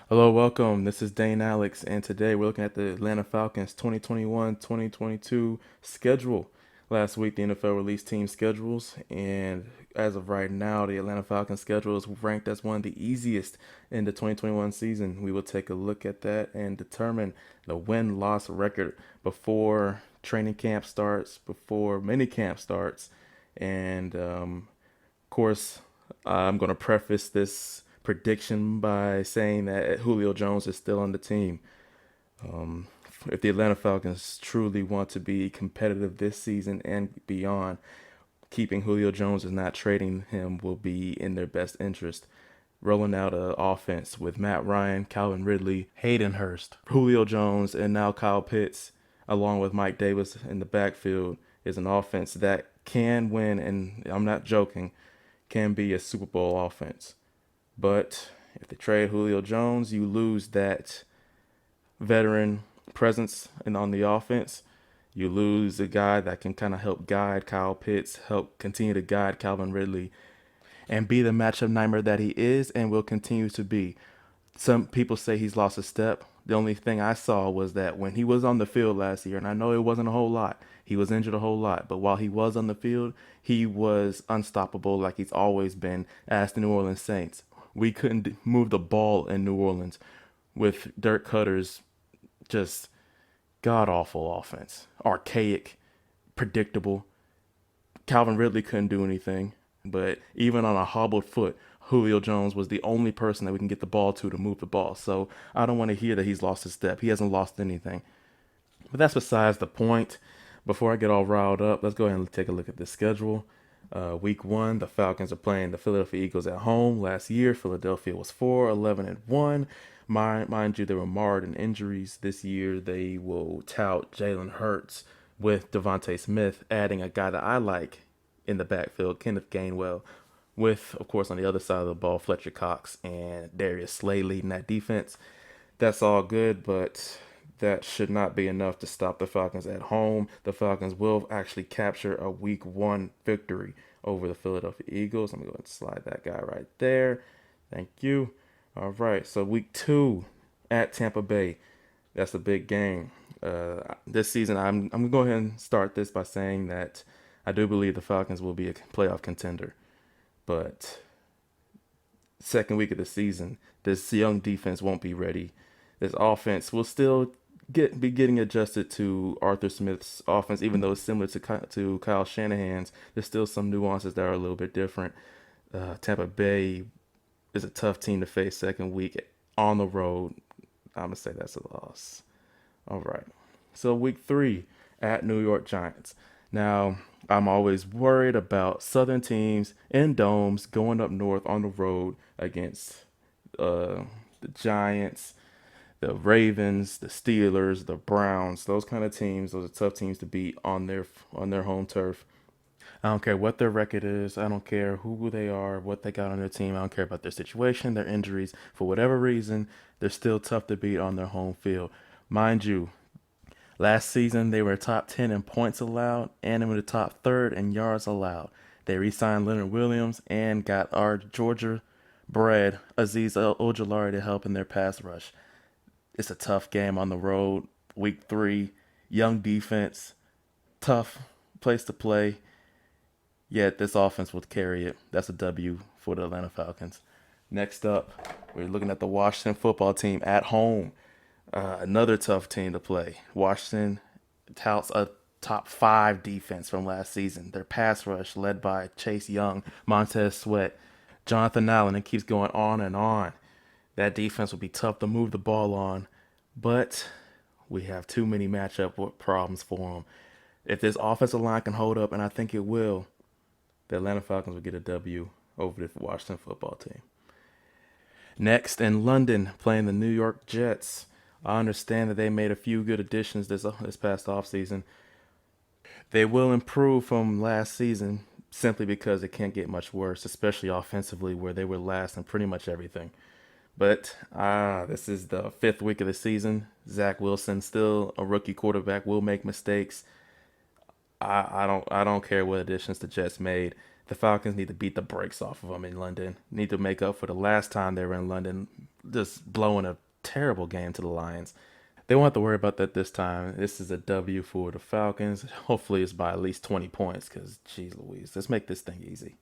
Hello, welcome. This is DeignAlex, and today we're looking at the Atlanta Falcons 2021-2022 schedule. Last week, the NFL released team schedules, and as of right now, the Atlanta Falcons schedule is ranked as one of the easiest in the 2021 season. We will take a look at that and determine the win-loss record before training camp starts, before minicamp starts, and of course, I'm going to preface this prediction by saying that Julio Jones is still on the team. Um, if the Atlanta Falcons truly want to be competitive this season and beyond, keeping Julio Jones and not trading him will be in their best interest. Rolling out an offense with Matt Ryan, Calvin Ridley, Hayden Hurst, Julio Jones, and now Kyle Pitts, along with Mike Davis in the backfield, is an offense that can win, and I'm not joking, can be a Super Bowl offense. But if they trade Julio Jones, you lose that veteran presence and on the offense. You lose a guy that can kind of help guide Kyle Pitts, help continue to guide Calvin Ridley, and be the matchup nightmare that he is and will continue to be. Some people say he's lost a step. The only thing I saw was that when he was on the field last year, and I know it wasn't a whole lot, he was injured a whole lot, but while he was on the field, he was unstoppable like he's always been as the New Orleans Saints. We couldn't move the ball in New Orleans with Dirk Cutter's just god awful offense. Archaic, predictable. Calvin Ridley couldn't do anything, but even on a hobbled foot, Julio Jones was the only person that we can get the ball to move the ball. So I don't want to hear that he's lost his step. He hasn't lost anything. But that's besides the point. Before I get all riled up, let's go ahead and take a look at the schedule. Week one, the Falcons are playing the Philadelphia Eagles at home. Last year, Philadelphia was 4-11-1. Mind you, they were marred in injuries. This year, they will tout Jalen Hurts with Devontae Smith, adding a guy that I like in the backfield, Kenneth Gainwell, with, of course, on the other side of the ball, Fletcher Cox and Darius Slay leading that defense. That's all good, but that should not be enough to stop the Falcons at home. The Falcons will actually capture a week one victory over the Philadelphia Eagles. I'm going to go and slide that guy right there. Thank you. All right, so week two at Tampa Bay. That's a big game. This season, I'm going to go ahead and start this by saying that I do believe the Falcons will be a playoff contender. But second week of the season, this young defense won't be ready. This offense will still be getting adjusted to Arthur Smith's offense, even though it's similar to Kyle Shanahan's. There's still some nuances that are a little bit different. Tampa Bay is a tough team to face second week on the road. I'm gonna say that's a loss. All right. So week three at New York Giants. Now, I'm always worried about Southern teams in domes going up north on the road against the Giants, the Ravens, the Steelers, the Browns. Those kind of teams, those are tough teams to beat on their home turf. I don't care what their record is. I don't care who they are, what they got on their team. I don't care about their situation, their injuries. For whatever reason, they're still tough to beat on their home field. Mind you, last season, they were top 10 in points allowed, and they were the top third in yards allowed. They re signed Leonard Williams and got our Georgia bred Aziz Ojolari to help in their pass rush. It's a tough game on the road. Week three, young defense, tough place to play. Yet this offense will carry it. That's a W for the Atlanta Falcons. Next up, we're looking at the Washington football team at home. Another tough team to play. Washington touts a top five defense from last season. Their pass rush, led by Chase Young, Montez Sweat, Jonathan Allen, it keeps going on and on. That defense will be tough to move the ball on, but we have too many matchup problems for them. If this offensive line can hold up, and I think it will, the Atlanta Falcons will get a W over the Washington football team. Next, in London, playing the New York Jets. I understand that they made a few good additions this past offseason. They will improve from last season simply because it can't get much worse, especially offensively, where they were last in pretty much everything. But this is the fifth week of the season. Zach Wilson, still a rookie quarterback, will make mistakes. I don't care what additions the Jets made. The Falcons need to beat the brakes off of them in London. Need to make up for the last time they were in London, just blowing a terrible game to the Lions. They won't have to worry about that this time. This is a W for the Falcons. Hopefully, it's by at least 20 points because, geez Louise, let's make this thing easy.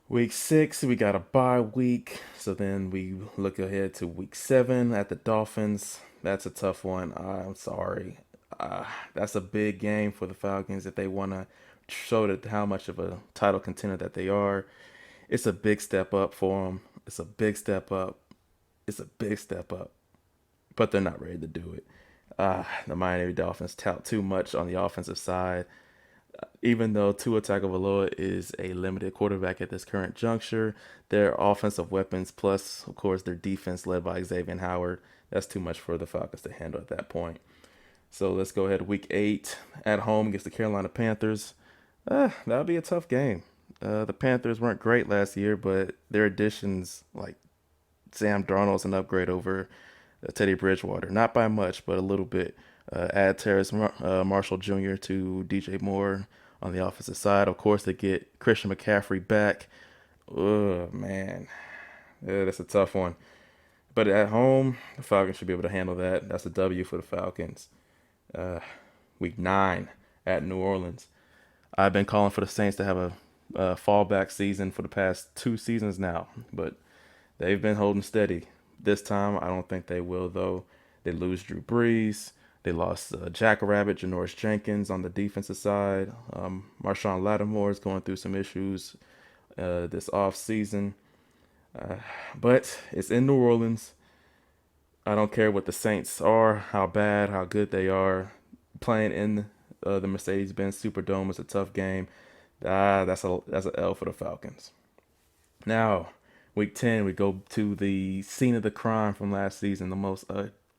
Week 6, we got a bye week. So then we look ahead to week 7 at the Dolphins. That's a tough one. I'm sorry. That's a big game for the Falcons if they want to show that how much of a title contender that they are. It's a big step up for them. It's a big step up. It's a big step up. But they're not ready to do it. The Miami Dolphins tout too much on the offensive side. Even though Tua Tagovailoa is a limited quarterback at this current juncture, their offensive weapons plus, of course, their defense led by Xavier Howard, that's too much for the Falcons to handle at that point. So let's go ahead. Week 8 at home against the Carolina Panthers. That'll be a tough game. The Panthers weren't great last year, but their additions, like Sam Darnold's an upgrade over Teddy Bridgewater. Not by much, but a little bit. Add Terrace Marshall Jr. to DJ Moore on the offensive side. Of course, they get Christian McCaffrey back. Oh, man. Yeah, that's a tough one. But at home, the Falcons should be able to handle that. That's a W for the Falcons. Week 9 at New Orleans. I've been calling for the Saints to have a fallback season for the past 2 seasons now, but they've been holding steady. This time, I don't think they will, though. They lose Drew Brees. They lost Jackrabbit, Janoris Jenkins on the defensive side. Marshawn Lattimore is going through some issues this offseason. But it's in New Orleans. I don't care what the Saints are, how bad, how good they are. Playing in the Mercedes-Benz Superdome is a tough game. That's an L for the Falcons. Now, week 10, we go to the scene of the crime from last season, the most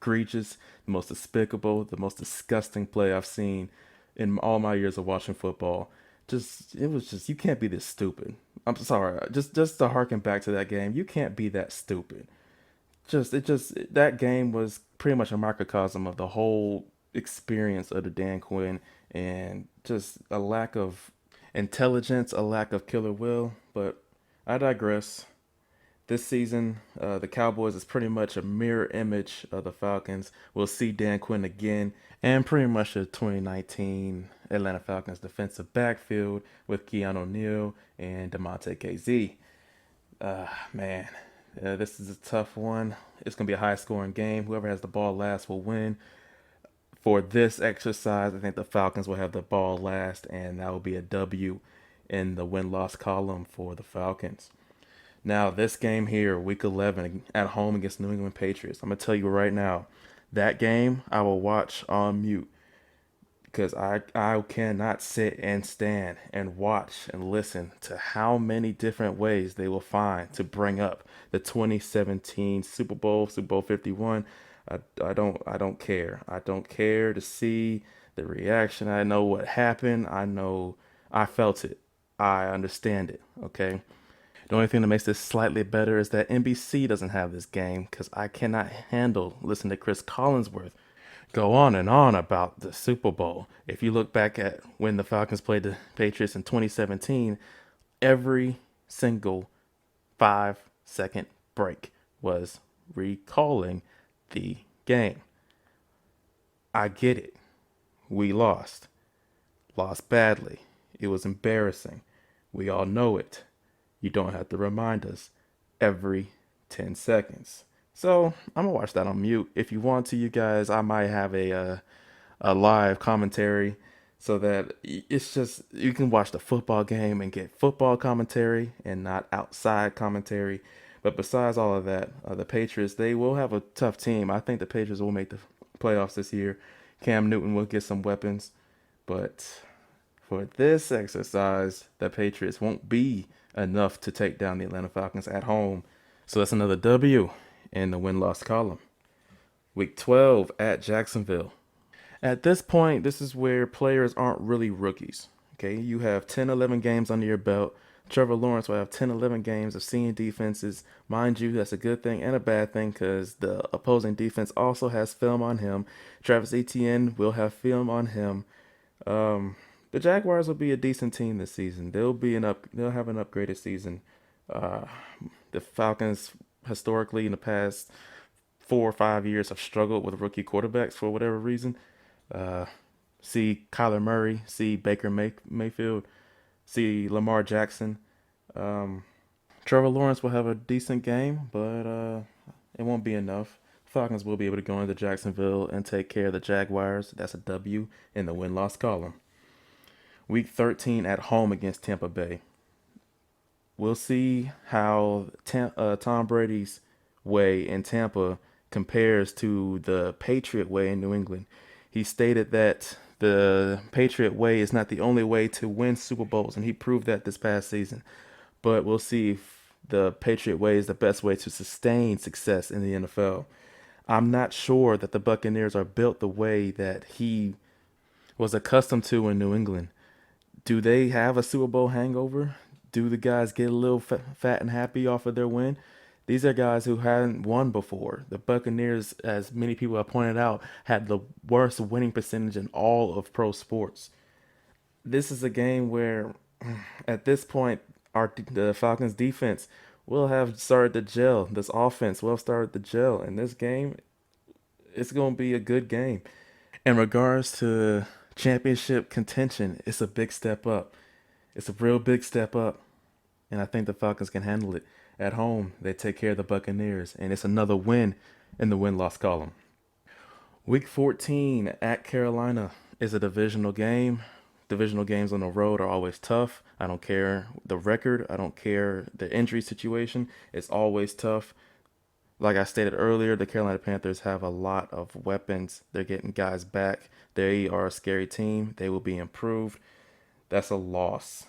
egregious, the most despicable, the most disgusting play I've seen in all my years of watching football. It was just, you can't be this stupid. I'm sorry, just to harken back to that game, you can't be that stupid. That game was pretty much a microcosm of the whole experience of the Dan Quinn and just a lack of intelligence, a lack of killer will. But I digress. This season, the Cowboys is pretty much a mirror image of the Falcons. We'll see Dan Quinn again and pretty much the 2019 Atlanta Falcons defensive backfield with Keanu O'Neal and DeMonte KZ. Man, this is a tough one. It's going to be a high-scoring game. Whoever has the ball last will win. For this exercise, I think the Falcons will have the ball last, and that will be a W in the win-loss column for the Falcons. Now, this game here, Week 11, at home against New England Patriots. I'm going to tell you right now, that game I will watch on mute because I cannot sit and stand and watch and listen to how many different ways they will find to bring up the 2017 Super Bowl 51. I don't care. I don't care to see the reaction. I know what happened. I felt it. I understand it. Okay. The only thing that makes this slightly better is that NBC doesn't have this game because I cannot handle listening to Chris Collinsworth go on and on about the Super Bowl. If you look back at when the Falcons played the Patriots in 2017, every single 5-second break was recalling the game. I get it. We lost. Lost badly. It was embarrassing. We all know it. You don't have to remind us every 10 seconds. So I'm gonna watch that on mute. If you want to, you guys, I might have a live commentary so that it's just you can watch the football game and get football commentary and not outside commentary. But besides all of that, the Patriots, they will have a tough team. I think the Patriots will make the playoffs this year. Cam Newton will get some weapons, but for this exercise, the Patriots won't be enough to take down the Atlanta Falcons at home. So that's another W in the win-loss column. Week 12 at Jacksonville. At this point, this is where players aren't really rookies. Okay, you have 10, 11 games under your belt. Trevor Lawrence will have 10, 11 games of seeing defenses. Mind you, that's a good thing and a bad thing because the opposing defense also has film on him. Travis Etienne will have film on him. The Jaguars will be a decent team this season. They'll have an upgraded season. Uh, the Falcons historically in the past 4 or 5 years have struggled with rookie quarterbacks for whatever reason. Uh, See Kyler Murray, see Mayfield, see Lamar Jackson. Um, Trevor Lawrence will have a decent game, but it won't be enough. Falcons will be able to go into Jacksonville and take care of the Jaguars. That's a W in the win-loss column. Week 13 at home against Tampa Bay. We'll see how Tom Brady's way in Tampa compares to the Patriot way in New England. He stated that the Patriot way is not the only way to win Super Bowls, and he proved that this past season. But we'll see if the Patriot way is the best way to sustain success in the NFL. I'm not sure that the Buccaneers are built the way that he was accustomed to in New England. Do they have a Super Bowl hangover? Do the guys get a little fat and happy off of their win? These are guys who hadn't won before. The Buccaneers, as many people have pointed out, had the worst winning percentage in all of pro sports. This is a game where, at this point, the Falcons defense will have started to gel. This offense will have started to gel. And this game, it's going to be a good game. In regards to championship contention, it's a big step up. It's a real big step up. And I think the Falcons can handle it. At home, they take care of the Buccaneers, and it's another win in the win-loss column. Week 14 at Carolina is a divisional game. Divisional games on the road are always tough. I don't care the record. I don't care the injury situation. It's always tough. Like I stated earlier, the Carolina Panthers have a lot of weapons. They're getting guys back. They are a scary team. They will be improved. That's a loss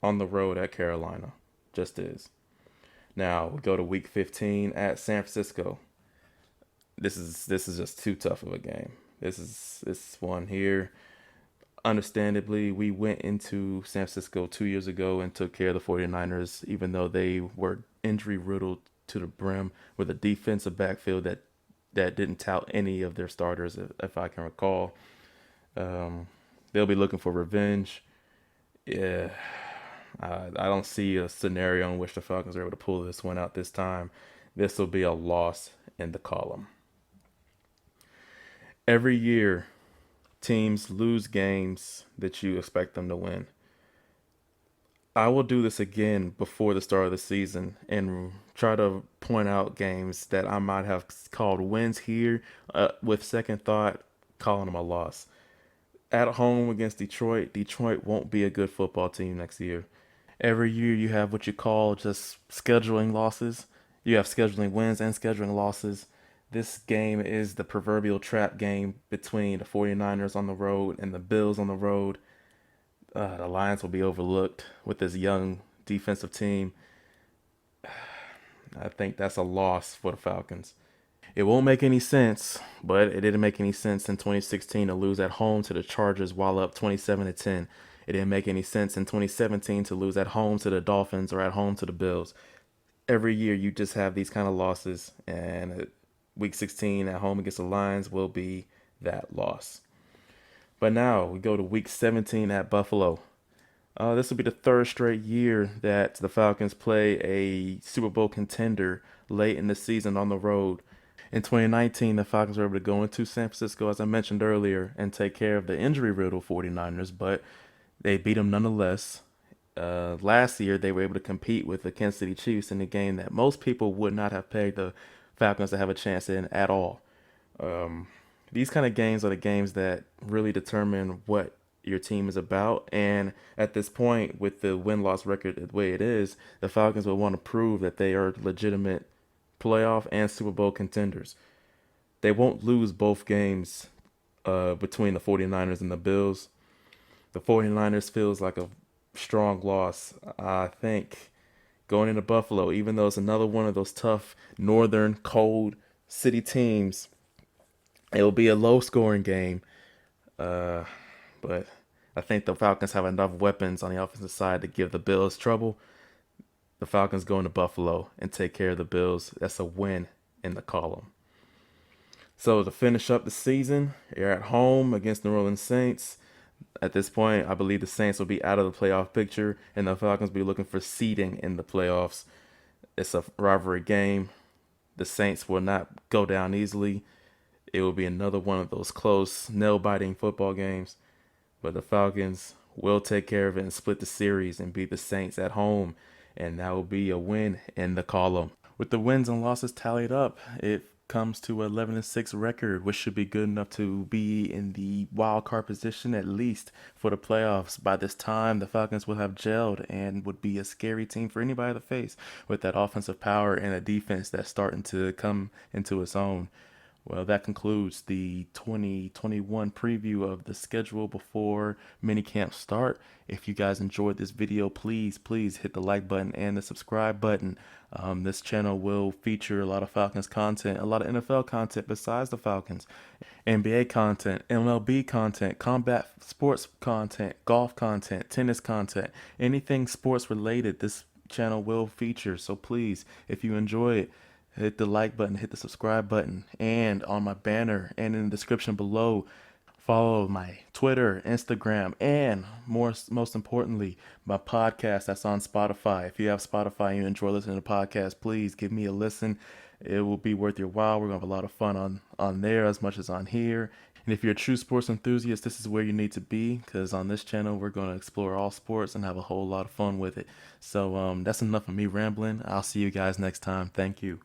on the road at Carolina. Just is. Now we go to week 15 at San Francisco. This is just too tough of a game. This one here. Understandably, we went into San Francisco 2 years ago and took care of the 49ers, even though they were injury riddled to the brim with a defensive backfield that didn't tout any of their starters, if I can recall. They'll be looking for revenge. Yeah, I don't see a scenario in which the Falcons are able to pull this one out this time. This will be a loss in the column. Every year, teams lose games that you expect them to win. I will do this again before the start of the season and try to point out games that I might have called wins here with second thought, calling them a loss. At home against Detroit, Detroit won't be a good football team next year. Every year you have what you call just scheduling losses. You have scheduling wins and scheduling losses. This game is the proverbial trap game between the 49ers on the road and the Bills on the road. The Lions will be overlooked with this young defensive team. I think that's a loss for the Falcons. It won't make any sense, but it didn't make any sense in 2016 to lose at home to the Chargers while up 27-10. It didn't make any sense in 2017 to lose at home to the Dolphins or at home to the Bills. Every year you just have these kind of losses, and week 16 at home against the Lions will be that loss. But now we go to week 17 at Buffalo. This will be the third straight year that the Falcons play a Super Bowl contender late in the season on the road. In 2019, the Falcons were able to go into San Francisco, as I mentioned earlier, and take care of the injury-riddled 49ers, but they beat them nonetheless. Last year, they were able to compete with the Kansas City Chiefs in a game that most people would not have pegged the Falcons to have a chance in at all. These kind of games are the games that really determine what your team is about. And at this point, with the win-loss record the way it is, the Falcons will want to prove that they are legitimate playoff and Super Bowl contenders. They won't lose both games between the 49ers and the Bills. The 49ers feels like a strong loss. I think going into Buffalo, even though it's another one of those tough northern cold city teams, it'll be a low-scoring game. But I think the Falcons have enough weapons on the offensive side to give the Bills trouble. The Falcons go into Buffalo and take care of the Bills. That's a win in the column. So to finish up the season, you're at home against New Orleans Saints. At this point, I believe the Saints will be out of the playoff picture, and the Falcons will be looking for seeding in the playoffs. It's a rivalry game. The Saints will not go down easily. It will be another one of those close, nail-biting football games. But the Falcons will take care of it and split the series and beat the Saints at home, and that will be a win in the column. With the wins and losses tallied up, it comes to 11-6 record, which should be good enough to be in the wild card position at least for the playoffs. By this time, the Falcons will have gelled and would be a scary team for anybody to face with that offensive power and a defense that's starting to come into its own. Well, that concludes the 2021 preview of the schedule before minicamp start. If you guys enjoyed this video, please hit the like button and the subscribe button. This channel will feature a lot of Falcons content, a lot of NFL content besides the Falcons, NBA content, MLB content, combat sports content, golf content, tennis content, anything sports related. This channel will feature. So please, if you enjoy it, hit the like button, hit the subscribe button, and on my banner and in the description below, follow my Twitter, Instagram, and most importantly, my podcast that's on Spotify. If you have Spotify and you enjoy listening to podcasts, please give me a listen. It will be worth your while. We're gonna have a lot of fun on there as much as on here. And if you're a true sports enthusiast, this is where you need to be, because on this channel we're going to explore all sports and have a whole lot of fun with it. So that's enough of me rambling. I'll see you guys next time. Thank you.